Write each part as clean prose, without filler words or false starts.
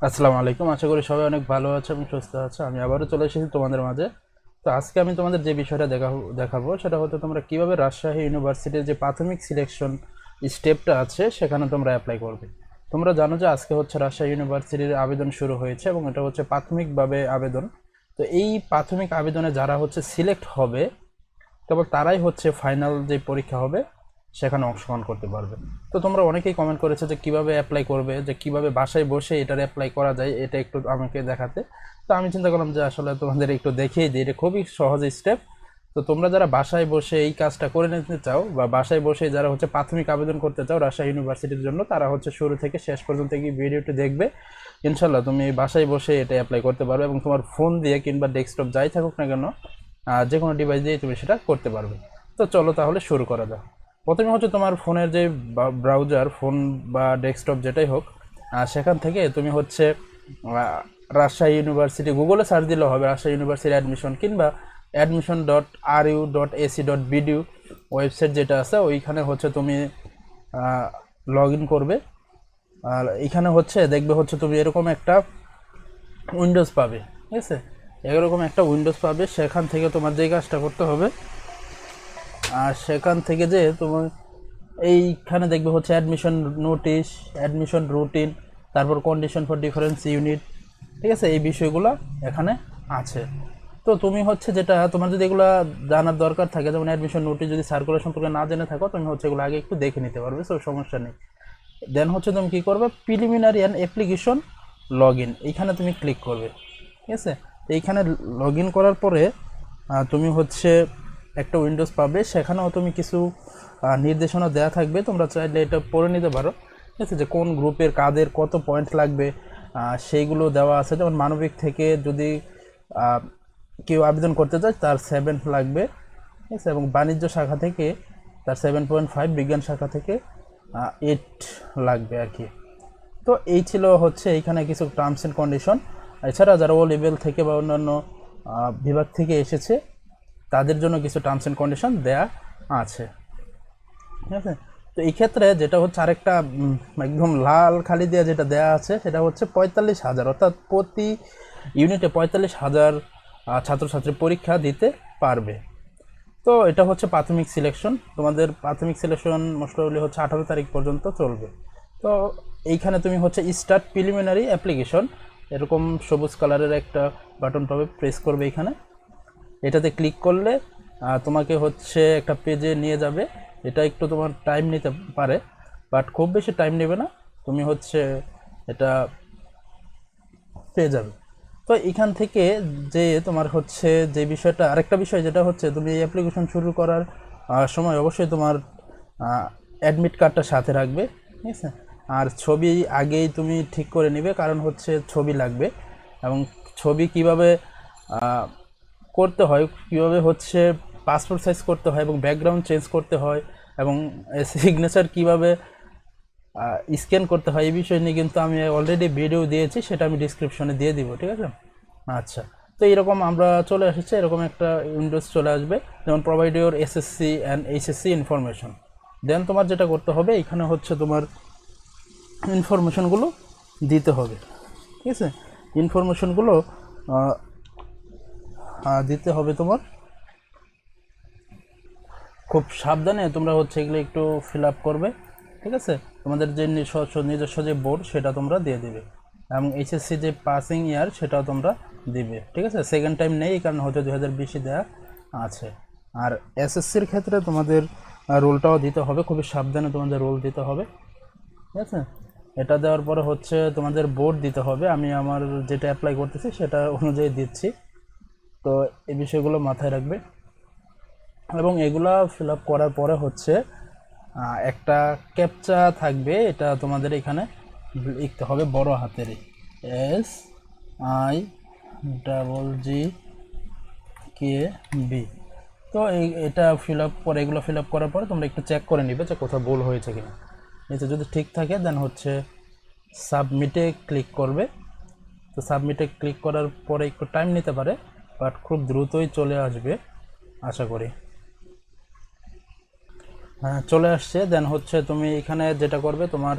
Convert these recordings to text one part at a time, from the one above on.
আসসালামু আলাইকুম। আশা করি সবাই অনেক ভালো আছে এবং সুস্থ আছে। আমি আবারও চলে এসেছি তোমাদের মাঝে। তো আজকে আমি তোমাদের যে বিষয়টা দেখাবো সেটা হচ্ছে তোমরা কিভাবে রাজশাহী ইউনিভার্সিটির যে প্রাথমিক সিলেকশন স্টেপটা আছে সেখানে তোমরা অ্যাপ্লাই করবে। তোমরা জানো যে আজকে হচ্ছে রাজশাহী ইউনিভার্সিটির আবেদন শুরু হয়েছে এবং এটা হচ্ছে প্রাথমিকভাবে আবেদন। তো এই প্রাথমিক আবেদনে যারা হচ্ছে সিলেক্ট হবে কেবল তারাই হচ্ছে ফাইনাল যে পরীক্ষা হবে সেখানে অংশগ্রহণ করতে পারবে। তো তোমরা অনেকেই কমেন্ট করেছো যে কিভাবে অ্যাপ্লাই করবে, যে কিভাবে বাসায় বসে এটার অ্যাপ্লাই করা যায়, এটা একটু আমাকে দেখাতে। তো আমি চিন্তা করলাম যে আসলে তোমাদের একটু দেখিয়ে দিই, এটা খুবই সহজ স্টেপ। তো তোমরা যারা বাসায় বসে এই কাজটা করে নিতে চাও বা বাসায় বসে যারা হচ্ছে প্রাথমিক আবেদন করতে চাও রাজশাহী ইউনিভার্সিটির জন্য, তারা হচ্ছে শুরু থেকে শেষ পর্যন্ত কি ভিডিওটি দেখবে। ইনশাল্লাহ তুমি বাসায় বসে এটা অ্যাপ্লাই করতে পারবে এবং তোমার ফোন দিয়ে কিংবা ডেস্কটপ যাই থাকুক না কেন, যে কোনো ডিভাইস দিয়ে তুমি সেটা করতে পারবে। তো চলো তাহলে শুরু করা যাক। প্রথমে হচ্ছে তোমার ফোনের যে ব্রাউজার, ফোন বা ডেস্কটপ যেটাই হোক, সেখান থেকে তুমি হচ্ছে রাজশাহী ইউনিভার্সিটি গুগলে সার্চ দিলেও হবে, রাজশাহী ইউনিভার্সিটি অ্যাডমিশন কিংবা admission.ru.ac.bdu ওয়েবসাইট যেটা আছে ওইখানে হচ্ছে তুমি লগ ইন করবে। আর এখানে হচ্ছে দেখবে হচ্ছে তুমি এরকম একটা উইন্ডোজ পাবে, ঠিক আছে? এরকম একটা উইন্ডোজ পাবে, সেখান থেকে তোমার যে কাজটা করতে হবে, আর সেখান থেকে যে তোমার এইখানে দেখবে হচ্ছে অ্যাডমিশন নোটিশ, অ্যাডমিশন রুটিন, তারপর কন্ডিশন ফর ডিফারেন্স ইউনিট, ঠিক আছে? এই বিষয়গুলো এখানে আছে। তো তুমি হচ্ছে যেটা তোমার যদি এগুলো জানার দরকার থাকে, যেমন অ্যাডমিশন নোটিশ যদি সার্কুলার সম্পর্কে না জেনে থাকো, তুমি হচ্ছে এগুলো আগে একটু দেখে নিতে পারবে, সো সমস্যা নেই। দেন হচ্ছে তুমি কী করবে, preliminary and application log in, এইখানে তুমি ক্লিক করবে, ঠিক আছে? এইখানে লগ ইন করার পরে তুমি হচ্ছে একটা উইন্ডোজ পাবে, সেখানেও তুমি কিছু নির্দেশনা দেওয়া থাকবে, তোমরা চাইলে এটা পড়ে নিতে পারো, ঠিক আছে? যে কোন গ্রুপের কাদের কত পয়েন্ট লাগবে সেইগুলো দেওয়া আছে। যেমন মানবিক থেকে যদি কেউ আবেদন করতে চায় তার 7 লাগবে, ঠিক আছে? এবং বাণিজ্য শাখা থেকে তার 7.5, বিজ্ঞান শাখা থেকে 8 লাগবে আর কি। তো এই ছিল হচ্ছে এইখানে কিছু টার্মস অ্যান্ড কন্ডিশন। এছাড়া যারা ও লেভেল থেকে বা অন্যান্য বিভাগ থেকে এসেছে তাদের জন্য কিছু টার্মস অ্যান্ড কন্ডিশন দেয়া আছে, ঠিক আছে? তো এই ক্ষেত্রে যেটা হচ্ছে আরেকটা একদম লাল খালি দেওয়া যেটা দেওয়া আছে সেটা হচ্ছে 45,000, অর্থাৎ প্রতি ইউনিটে 45,000 ছাত্রছাত্রী পরীক্ষা দিতে পারবে। তো এটা হচ্ছে প্রাথমিক সিলেকশন। তোমাদের প্রাথমিক সিলেকশন মোস্ট প্রবাবলি হচ্ছে 18 তারিখ পর্যন্ত চলবে। তো এইখানে তুমি হচ্ছে স্টার্ট প্রিলিমিনারি অ্যাপ্লিকেশন, এরকম সবুজ কালারের একটা বাটন পাবে, প্রেস করবে এখানে। এটাতে ক্লিক করলে তোমাকে হচ্ছে একটা পেজে নিয়ে যাবে। এটা একটু তোমার টাইম নিতে পারে, বাট খুব বেশি টাইম নেবে না, তুমি হচ্ছে এটা পেয়ে যাবে। তো এখান থেকে যে তোমার হচ্ছে যে বিষয়টা, আরেকটা বিষয় যেটা হচ্ছে তুমি এই অ্যাপ্লিকেশন শুরু করার সময় অবশ্যই তোমার অ্যাডমিট কার্ডটা সাথে রাখবে, ঠিক আছে? আর ছবি আগেই তুমি ঠিক করে নিবে, কারণ হচ্ছে ছবি লাগবে। এবং ছবি কিভাবে করতে হয়, কিভাবে হচ্ছে পাসপোর্ট সাইজ করতে হয় এবং ব্যাকগ্রাউন্ড চেঞ্জ করতে হয় এবং সিগনেচার কিভাবে স্ক্যান করতে হয়, এই বিষয় নিয়ে কিন্তু আমি অলরেডি ভিডিও দিয়েছি, সেটা আমি ডিসক্রিপশনে দিয়ে দিব, ঠিক আছে? আচ্ছা, তো এরকম আমরা চলে এসেছে, এরকম একটা উইন্ডোজ চলে আসবে, যেমন provide your SSC and HSC information. Then তোমার যেটা করতে হবে, এখানে হচ্ছে তোমার ইনফরমেশনগুলো দিতে হবে, ঠিক আছে? ইনফরমেশনগুলো দিতে হবে তোমার, খুব সাবধানে তোমরা হচ্ছে এগুলো একটু ফিল আপ করবে, ঠিক আছে? তোমাদের যে নিজস্ব যে বোর্ড সেটা তোমরা দিয়ে দিবে এবং এইচএসসি যে পাসিং ইয়ার সেটাও তোমরা দিবে, ঠিক আছে? সেকেন্ড টাইম নেই, কারণ হয়তো 2020 দেওয়া আছে। আর এসএসসির ক্ষেত্রে তোমাদের রোলটাও দিতে হবে, খুবই সাবধানে তোমাদের রোল দিতে হবে, ঠিক আছে? এটা দেওয়ার পরে হচ্ছে তোমাদের বোর্ড দিতে হবে, আমি আমার যেটা অ্যাপ্লাই করতেছি সেটা অনুযায়ী দিচ্ছি। তো এই বিষয়গুলো মাথায় রাখবে এবং এগুলা ফিল আপ করার পরে হচ্ছে একটা ক্যাপচা থাকবে, এটা তোমাদের এখানে লিখতে হবে বড় হাতেরই, SIGGB। তো এটা ফিল আপ করে, এগুলো ফিল আপ করার পরে তোমরা একটু চেক করে নিবে যে কোথাও ভুল হয়েছে কিনা। নিচে যদি ঠিক থাকে দেন হচ্ছে সাবমিটে ক্লিক করবে। তো সাবমিটে ক্লিক করার পরে একটু টাইম নিতে পারে, বাট খুব দ্রুতই চলে আসবে আশা করি। হ্যাঁ, চলে আসছে। দেন হচ্ছে তুমি এখানে যেটা করবে, তোমার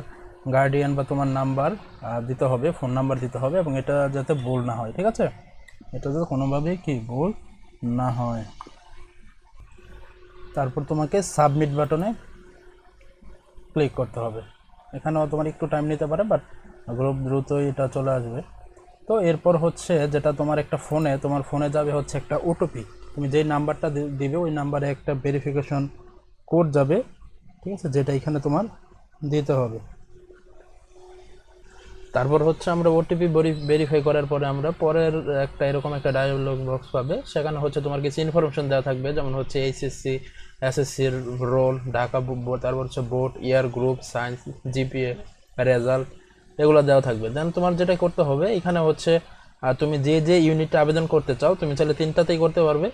গার্ডিয়ান বা তোমার নাম্বার দিতে হবে, ফোন নাম্বার দিতে হবে, এবং এটা যাতে ভুল না হয়, ঠিক আছে? এটা যাতে কোনোভাবেই কি ভুল না হয়। তারপর তোমাকে সাবমিট বাটনে ক্লিক করতে হবে। এখানেও তোমার একটু টাইম নিতে পারে, বাট খুব দ্রুতই এটা চলে আসবে। তো এরপর হচ্ছে যেটা তোমার একটা ফোনে, তোমার ফোনে যাবে হচ্ছে একটা ওটিপি। তুমি যেই নাম্বারটা দিবে ওই নাম্বারে একটা ভেরিফিকেশন কোড যাবে, ঠিক আছে, যেটা এখানে তোমার দিতে হবে। তারপর হচ্ছে আমরা ওটিপি ভেরিফাই করার পরে আমরা পরের একটা এরকম একটা ডায়ালগ বক্স পাবে, সেখানে হচ্ছে তোমার কিছু ইনফরমেশন দেওয়া থাকবে, যেমন হচ্ছে এইচএসসি, এসএসসির রোল, ঢাকা বোর্ড, তারপর হচ্ছে বোর্ড, ইয়ার, গ্রুপ, সায়েন্স, জিপিএ, রেজাল্ট, এগুলো দেওয়া থাকবে। দেন তোমার যেটা করতে হবে এখানে হচ্ছে তুমি যে যে ইউনিটে আবেদন করতে চাও, তুমি চাইলে 3টাতেই করতে পারবে,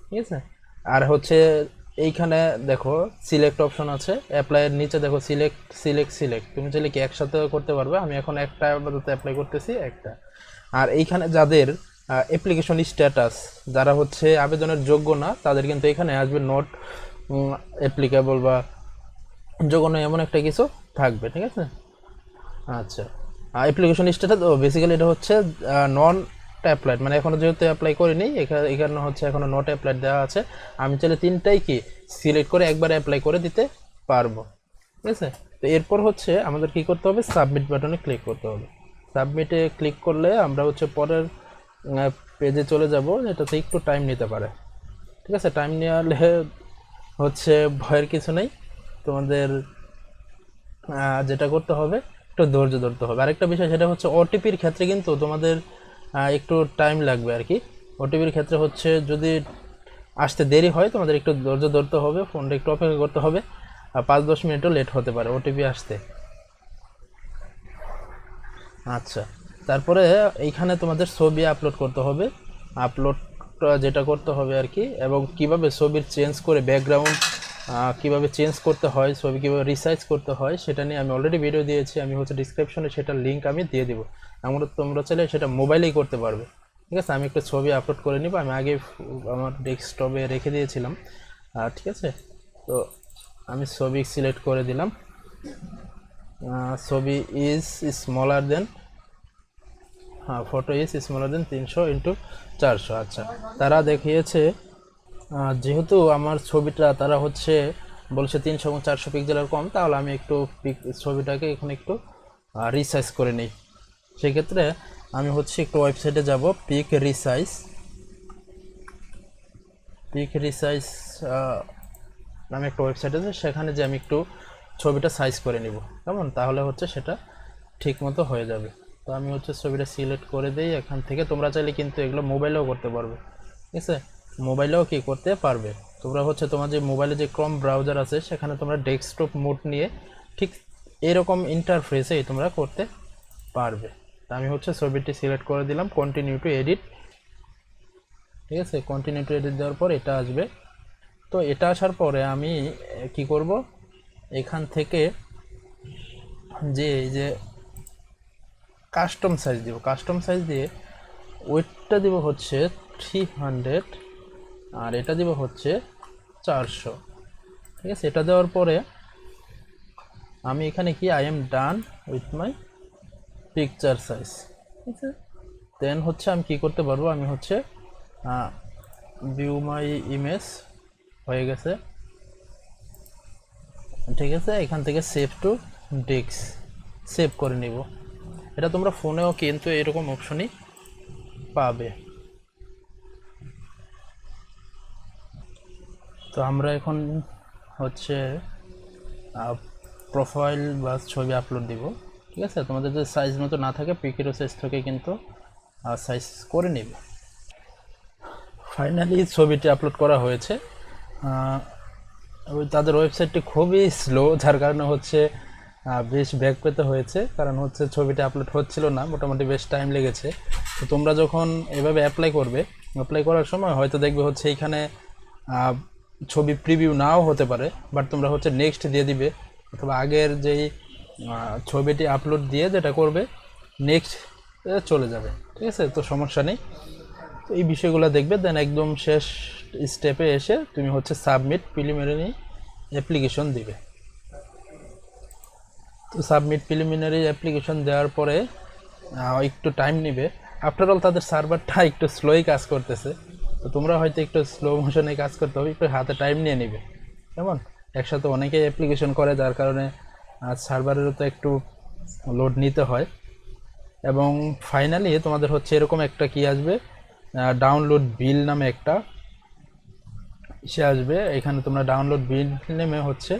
ঠিক আছে? আর হচ্ছে এইখানে দেখো সিলেক্ট অপশন আছে, অ্যাপ্লাইয়ের নিচে দেখো সিলেক্ট, তুমি চাইলে কি একসাথে করতে পারবে। আমি এখন একটা আপাতত অ্যাপ্লাই করতেছি একটা। আর এইখানে যাদের অ্যাপ্লিকেশন স্ট্যাটাস, যারা হচ্ছে আবেদনের যোগ্য না, তাদের কিন্তু এখানে আসবে নট অ্যাপ্লিকেবল বা যোগ্য নয় এমন একটা কিছু থাকবে, ঠিক আছে? আচ্ছা, অ্যাপ্লিকেশন স্ট্যাটাস বেসিক্যালি এটা হচ্ছে নন অ্যাপ্লাইড, মানে এখনো যেহেতু অ্যাপ্লাই করিনি, এখানে হচ্ছে এখনো নট অ্যাপ্লাইড দেওয়া আছে। আমি চাইলে 3টাই কি সিলেক্ট করে একবার অ্যাপ্লাই করে দিতে পারবো, ঠিক আছে? তো এরপর হচ্ছে আমাদের কি করতে হবে, সাবমিট বাটনে ক্লিক করতে হবে। সাবমিটে ক্লিক করলে আমরা হচ্ছে পরের পেজে চলে যাব, এটাতে একটু টাইম নিতে পারে, ঠিক আছে? টাইম নেওয়ালে হচ্ছে ভয়ের কিছু নেই, তোমাদের যেটা করতে হবে একটু ধৈর্য ধরতে হবে। আরেকটা বিষয় সেটা হচ্ছে ওটিপির ক্ষেত্রে কিন্তু তোমাদের একটু টাইম লাগবে আর কি। ওটিপির ক্ষেত্রে হচ্ছে যদি আসতে দেরি হয় তোমাদের একটু ধৈর্য ধরতে হবে, ফোনটা একটু অপেক্ষা করতে হবে, 5-10 মিনিটও লেট হতে পারে ওটিপি আসতে। আচ্ছা, তারপরে এইখানে তোমাদের ছবি আপলোড করতে হবে। আপলোড যেটা করতে হবে আর কি, এবং কিভাবে ছবির চেঞ্জ করে ব্যাকগ্রাউন্ড কিভাবে চেঞ্জ করতে হয়, ছবি কীভাবে রিসাইজ করতে হয় সেটা নিয়ে আমি অলরেডি ভিডিও দিয়েছি। আমি হচ্ছে ডিসক্রিপশনে সেটার লিঙ্ক আমি দিয়ে দিব, তোমরা চাইলে সেটা মোবাইলেই করতে পারবে, ঠিক আছে? আমি একটা ছবি আপলোড করে নিব, আমি আগে আমার ডেস্কটপে রেখে দিয়েছিলাম, ঠিক আছে? তো আমি ছবি সিলেক্ট করে দিলাম, ছবি ইজ স্মলার দেন, হ্যাঁ, photo is smaller then 300x400। আচ্ছা, তারা দেখিয়েছে যেহেতু আমার ছবিটা তারা হচ্ছে বলছে 300 এবং 400 পিক্সেলের কম, তাহলে আমি একটু ছবিটাকে এখন একটু রিসাইজ করে নিই। সেক্ষেত্রে আমি হচ্ছে একটু ওয়েবসাইটে যাব, পিক রিসাইজ নামে একটা ওয়েবসাইট আছে, সেখানে যে আমি একটু ছবিটা সাইজ করে নিব, কেমন, তাহলে হচ্ছে সেটা ঠিক মতো হয়ে যাবে। তো আমি হচ্ছে ছবিটা সিলেক্ট করে দিই এখান থেকে। তোমরা চাইলে কিন্তু এগুলো মোবাইলেও করতে পারবে, ঠিক আছে? মোবাইলেও কি করতে পারবে, তোমরা হচ্ছে তোমার যে মোবাইলে যে ক্রোম ব্রাউজার আছে সেখানে তোমরা ডেস্কটপ মোড নিয়ে ঠিক এরকম ইন্টারফেসেই তোমরা করতে পারবে। তা আমি হচ্ছে ছবিটি সিলেক্ট করে দিলাম, কন্টিনিউ টু এডিট, ঠিক আছে? কন্টিনিউ টু এডিট দেওয়ার পর এটা আসবে। তো এটা আসার পরে আমি কি করব, এখান থেকে যে এই যে কাস্টম সাইজ দিব, কাস্টম সাইজ দিয়ে ওয়েটটা দিব হচ্ছে 300, আর এটা দিব হচ্ছে 400, ঠিক আছে? এটা দেওয়ার পরে আমি এখানে কি I am done with my picture size, ঠিক আছে? দেন হচ্ছে আমি কি করতে পারবো, আমি হচ্ছে ভিউ মাই ইমেজ হয়ে গেছে, ঠিক আছে? এখান থেকে সেভ টু ডেস্ক সেভ করে নিব। এটা তোমরা ফোনেও কিন্তু এরকম অপশনই পাবে। তো আমরা এখন হচ্ছে প্রোফাইল বা ছবি আপলোড দিব, ঠিক আছে? তোমাদের যদি সাইজ মতো না থাকে পিকেরও সাইজ থেকে কিন্তু সাইজ করে নেবে। ফাইনালি ছবিটি আপলোড করা হয়েছে। তাদের ওয়েবসাইটটি খুবই স্লো, যার কারণে হচ্ছে বেশ ব্যাক পেতে হয়েছে, কারণ হচ্ছে ছবিটা আপলোড হচ্ছিল না, মোটামুটি বেশ টাইম লেগেছে। তো তোমরা যখন এভাবে অ্যাপ্লাই করবে, অ্যাপ্লাই করার সময় হয়তো দেখবে হচ্ছে এইখানে ছবি প্রিভিউ নাও হতে পারে, বাট তোমরা হচ্ছে নেক্সট দিয়ে দিবে, অথবা আগের যেই ছবিটি আপলোড দিয়ে যেটা করবে নেক্সট চলে যাবে, ঠিক আছে? তো সমস্যা নেই। তো এই বিষয়গুলো দেখবে, দেন একদম শেষ স্টেপে এসে তুমি হচ্ছে সাবমিট প্রিলিমিনারি অ্যাপ্লিকেশন দিবে। তো সাবমিট প্রিলিমিনারি অ্যাপ্লিকেশন দেওয়ার পরে একটু টাইম নেবে। আফটার অল তাদের সার্ভারটা একটু স্লোই কাজ করতেছে, তো তোমরা হয়তো একটু স্লো মোশনে কাজ করতে হবে, একটু হাতে টাইম নিয়ে নিবে। কেমন, একসাথে অনেকেই অ্যাপ্লিকেশন করে, যার কারণে সার্ভারেরও তো একটু লোড নিতে হয়। এবং ফাইনালি তোমাদের হচ্ছে এরকম একটা কি আসবে, ডাউনলোড বিল নামে একটা সে আসবে। এখানে তোমরা ডাউনলোড বিল নেমে হচ্ছে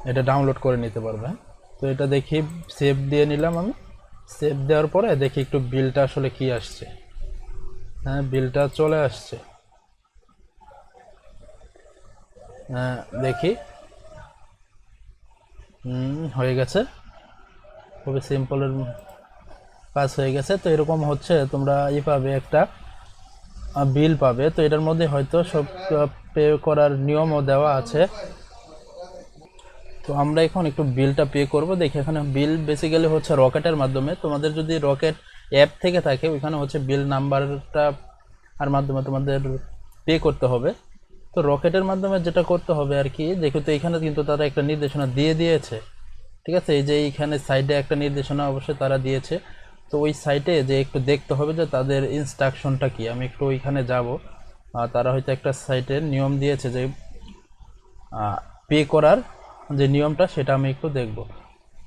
এটা ডাউনলোড করে নিতে পারবে। তো এটা দেখি সেভ দিয়ে নিলাম আমি। সেভ দেওয়ার পরে দেখি একটু বিলটা আসলে কি আসছে। হ্যাঁ, বিলটা চলে আসছে। দেখি হয়ে গেছে, খুবই সিম্পলের কাজ হয়ে গেছে। তো এরকম হচ্ছে তোমরা পাবে একটা বিল পাবে। তো এটার মধ্যে হয়তো সব পে করার নিয়মও দেওয়া আছে। তো আমরা এখন একটু বিলটা পে করব। দেখি এখানে বিল বেসিক্যালি হচ্ছে রকেটের মাধ্যমে। তোমাদের যদি রকেট অ্যাপ থেকে থাকে ওইখানে হচ্ছে বিল নাম্বারটা আর মাধ্যমে তোমাদের পে করতে হবে। তো রকেটের মাধ্যমে যেটা করতে হবে আর কি, দেখো তো এখানে কিন্তু তারা একটা নির্দেশনা দিয়ে দিয়েছে, ঠিক আছে। এই যে এইখানে সাইডে একটা নির্দেশনা অবশ্যই তারা দিয়েছে। তো ওই সাইটে যে একটু দেখতে হবে যে তাদের ইনস্ট্রাকশনটা কি। আমি একটু ওইখানে যাব। তারা হয়তো একটা সাইটের নিয়ম দিয়েছে যে পে করার যে নিয়মটা সেটা আমি একটু দেখব,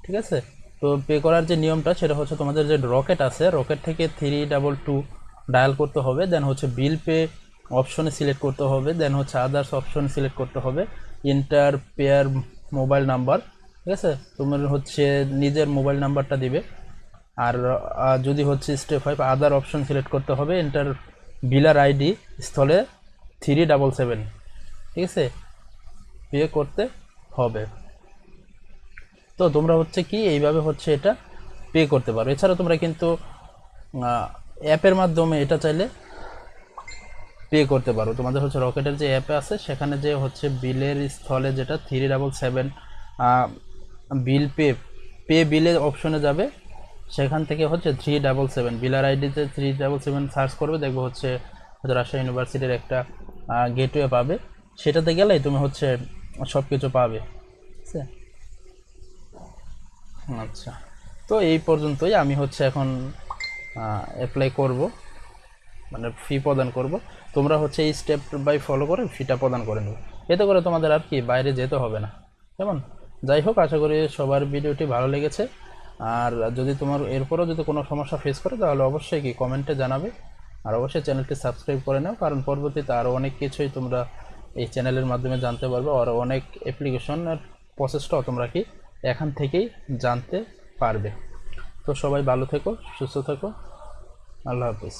ঠিক আছে। তো পে করার যে নিয়মটা সেটা হচ্ছে তোমাদের যে রকেট আছে, রকেট থেকে 322 ডায়াল করতে হবে, দেন হচ্ছে বিল পে অপশনে সিলেক্ট করতে হবে, দেন হচ্ছে আদার্স অপশনে সিলেক্ট করতে হবে, ইন্টার পেয়ার মোবাইল নাম্বার, ঠিক আছে। তোমার হচ্ছে নিজের মোবাইল নাম্বারটা দিবে। আর যদি হচ্ছে স্টেপ 5 আদার অপশন সিলেক্ট করতে হবে, এন্টার বিলার আইডি স্থলে 377, ঠিক আছে, পে করতে হবে। তো তোমরা হচ্ছে কি এইভাবে হচ্ছে এটা পে করতে পারো। এছাড়া তোমরা কিন্তু অ্যাপের মাধ্যমে এটা চাইলে পে করতে পারো। তোমাদের হচ্ছে রকেটের যে অ্যাপে আছে সেখানে যে হচ্ছে বিলের স্থলে যেটা 377 বিল পে বিলের অপশনে যাবে, সেখান থেকে হচ্ছে 377 বিলার আইডিতে 377 সার্চ করবে, দেখবো হচ্ছে রাজশাহী ইউনিভার্সিটির একটা গেটওয়ে পাবে। সেটাতে গেলেই তুমি হচ্ছে সব কিছু পাবে, ঠিক আছে। আচ্ছা, তো এই পর্যন্তই। আমি হচ্ছে এখন অ্যাপ্লাই করব, মানে ফি প্রদান করব। তোমরা হচ্ছে এই স্টেপ বাই ফলো করে ফিটা প্রদান করে নেবে। এতে করে তোমাদের আর কি বাইরে যেতে হবে না। কেমন, যাই হোক, আশা করি সবার ভিডিওটি ভালো লেগেছে। আর যদি তোমার এরপরও যদি কোনো সমস্যা ফেস করে তাহলে অবশ্যই কি কমেন্টে জানাবে। আর অবশ্যই চ্যানেলটি সাবস্ক্রাইব করে নাও, কারণ পরবর্তীতে আরও অনেক কিছুই তোমরা এই চ্যানেলের মাধ্যমে জানতে পারবে। আর অনেক অ্যাপ্লিকেশনের প্রসেসটাও তোমরা কি এখান থেকেই জানতে পারবে। তো সবাই ভালো থেকো, সুস্থ থেকো, আল্লাহ হাফিজ।